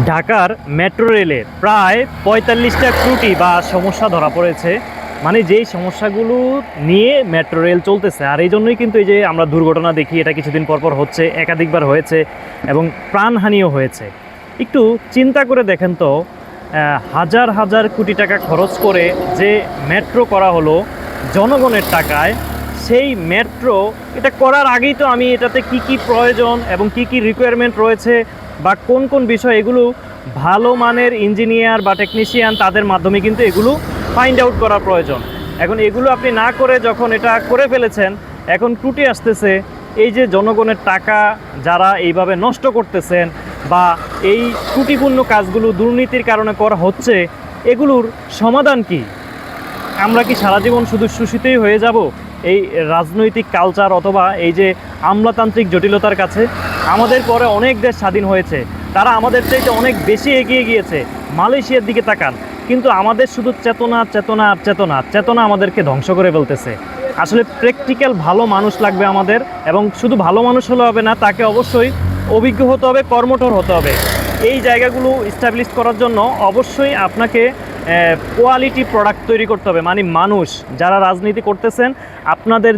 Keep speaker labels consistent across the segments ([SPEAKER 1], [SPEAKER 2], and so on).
[SPEAKER 1] ঢাকার মেট্রো রেলে প্রায় ৪৫টা ত্রুটি বা সমস্যা ধরা পড়েছে। মানে যেই সমস্যাগুলো নিয়ে মেট্রো রেল চলতেছে, আর এই জন্যই কিন্তু এই যে আমরা দুর্ঘটনা দেখি, এটা কিছুদিন পরপর হচ্ছে, একাধিকবার হয়েছে এবং প্রাণহানিও হয়েছে। একটু চিন্তা করে দেখেন তো, হাজার হাজার কোটি টাকা খরচ করে যে মেট্রো করা হলো জনগণের টাকায়, সেই মেট্রো এটা করার আগেই তো আমি এটাতে কি কি প্রয়োজন এবং কি কি রিকোয়ারমেন্ট রয়েছে বা কোন কোন বিষয়, এগুলো ভালো মানের ইঞ্জিনিয়ার বা টেকনিশিয়ান তাদের মাধ্যমে কিন্তু এগুলো ফাইন্ড আউট করা প্রয়োজন। এখন এগুলো আপনি না করে যখন এটা করে ফেলেছেন, এখন ত্রুটি আসতেছে। এই যে জনগণের টাকা যারা এইভাবে নষ্ট করতেছেন বা এই ত্রুটিপূর্ণ কাজগুলো দুর্নীতির কারণে করা হচ্ছে, এগুলোর সমাধান কি? আমরা কি সারা জীবন শুধু শোষিতই হয়ে যাব এই রাজনৈতিক কালচার অথবা এই যে আমলাতান্ত্রিক জটিলতার কাছে? আমাদের পরে অনেক দেশ স্বাধীন হয়েছে, তারা আমাদের চাইতে অনেক বেশি এগিয়ে গিয়েছে। মালয়েশিয়ার দিকে তাকান, কিন্তু আমাদের শুধু চেতনা চেতনা আর চেতনা, চেতনা আমাদেরকে ধ্বংস করে ফেলতেছে। আসলে প্র্যাকটিক্যাল ভালো মানুষ লাগবে আমাদের, এবং শুধু ভালো মানুষ হলে হবে না, তাকে অবশ্যই অভিজ্ঞ হতে হবে, কর্মঠোর হতে হবে। এই জায়গাগুলো এস্টাবলিশ করার জন্য অবশ্যই আপনাকে কোয়ালিটি প্রোডাক্ট তৈরি করতে হবে। মানে মানুষ যারা রাজনীতি করতেছেন, আপনাদের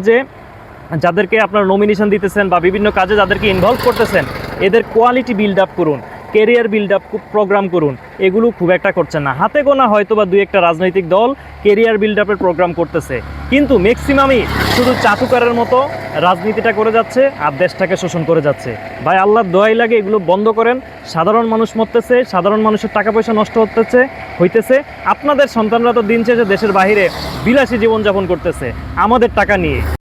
[SPEAKER 1] যাদেরকে আপনারা নমিনেশন দিতেছেন বা বিভিন্ন কাজে যাদেরকে ইনভলভ করতেছেন, এদের কোয়ালিটি বিল্ড আপ করুন, কেরিয়ার বিল্ড আপ প্রোগ্রাম করুন। এগুলো খুব একটা করছেন না। হাতে গোনা হয়তো বা দুই একটা রাজনৈতিক দল কেরিয়ার বিল্ড আপের প্রোগ্রাম করতেছে, কিন্তু ম্যাক্সিমামই শুধু চাটুকারের মতো রাজনীতিটা করে যাচ্ছে আর দেশটাকে শোষণ করে যাচ্ছে। ভাই, আল্লাহর দোয়াই লাগে, এগুলো বন্ধ করেন। সাধারণ মানুষ মরতেছে, সাধারণ মানুষের টাকা পয়সা নষ্ট হইতেছে। আপনাদের সন্তানরা তো দিন শেষে দেশের বাইরে বিলাসী জীবনযাপন করতেছে আমাদের টাকা নিয়ে।